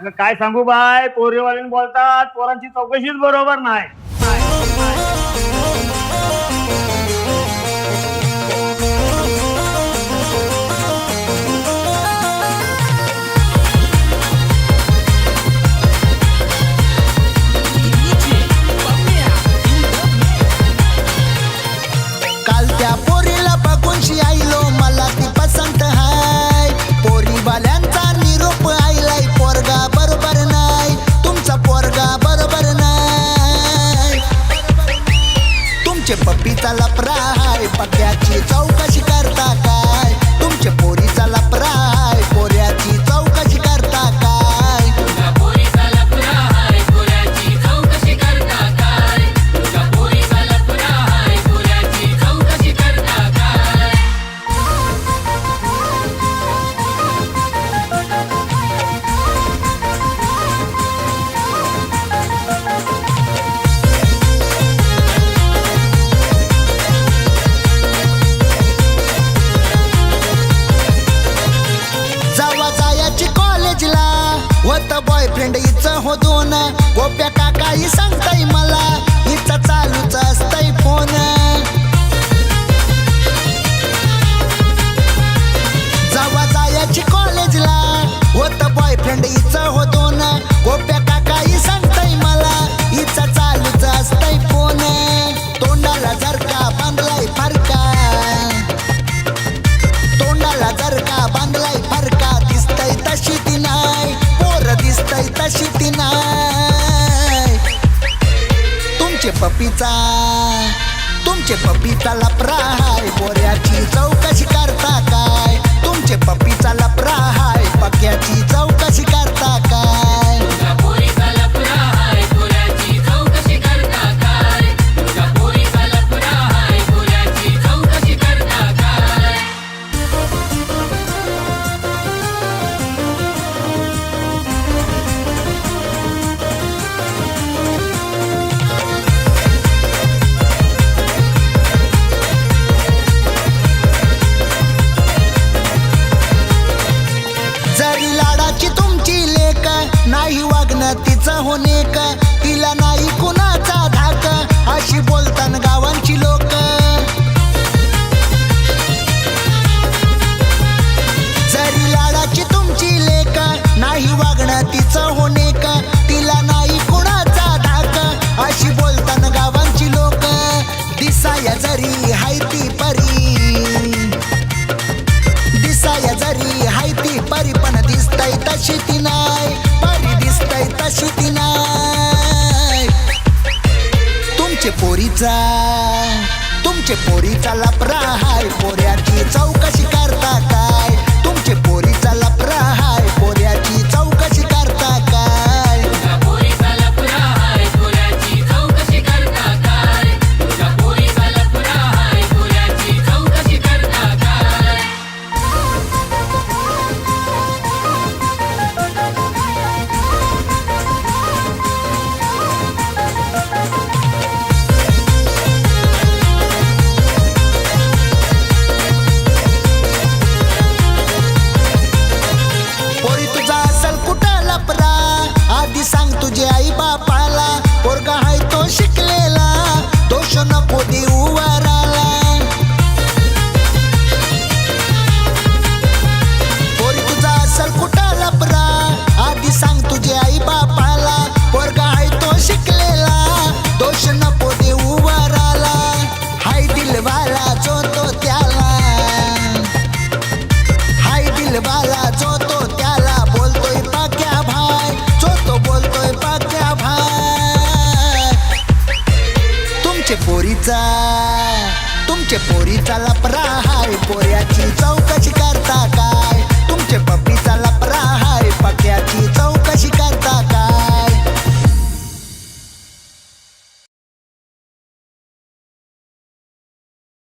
अगं काय सांगू बाय, पोरीवाले बोलतात पोरांची चौकशीच बरोबर नाही. काल त्या पोरीला बघूनशी आईलो, मला ती पसंत हाय. पोरीवाल्यांचा निरोप आईलाय, पोरगा बरोबर नाही, तुमचा पोरगा बरोबर नाही. तुमचे पप्पीचा लफरा हाय, पक्याची चौकशी करता काय? तुमचे पोरीचा लफरा हाय, पोऱ्याची चौकशी करता काय? होत बॉयफ्रेंड हिचं हो दोन, गोप्या काकाही सांगताय मला, हिचं चालूच असतंय फोन. जावा जायाची कॉलेजला, होत बॉयफ्रेंड हिचं हो दोन, गोप्या काकाही सांगताय मला, हिचं चालूच असतंय फोन. तोंडाला जर का बांधलाय फरका, तोंडाला जर का बांधलाय फरका, दिसतय तशी ती नाही, दिसतय तशी ती नाही. तुमचे पप्पीचा लफरा हाय, पोऱ्याची चौकशी करता काय? तुमचे पप्पीचा लफरा हाय, पक्याची चौकशी करता काय? नाही वागणं तिचं होणे का, तिला नाही कुणाचा धाक, अशी बोलतान गावांची लोक. जरी लाडाची तुमची लेक, नाही वागणं तिचं होणे का, तिला नाही कुणाचा धाक, अशी बोलतान गावांची लोक. दिसाया जरी हाय ती परी, दिसाया जरी हाय ती परी, पण दिसतय तशी ती नाही, तशी ती नाही. तुमचे पोरीचा लफरा हाय, पोऱ्याची चौकशी करता काय? तुमचे पोरीचा लफरा हाय, पोऱ्याची चौकशी करता काय? सांग तुझे आई बापाला, पोरगा हाय तो शिकलेला, दोष नको देऊ वराला. पोरी तुझा असल कुठं लपरा, आधी सांग तुझे आई बापाला, पोरगा हाय तो शिकलेला, दोष नको देऊ वराला. हाय दिलवाला जो तो त्याला, हाय दिलवाला जो तो त्याला, बोलतोय पाक्या भाई, जो तो बोलतोय पाक्या भाई. तुमचे पोरीचा लफरा हाय, पोऱ्याची चौ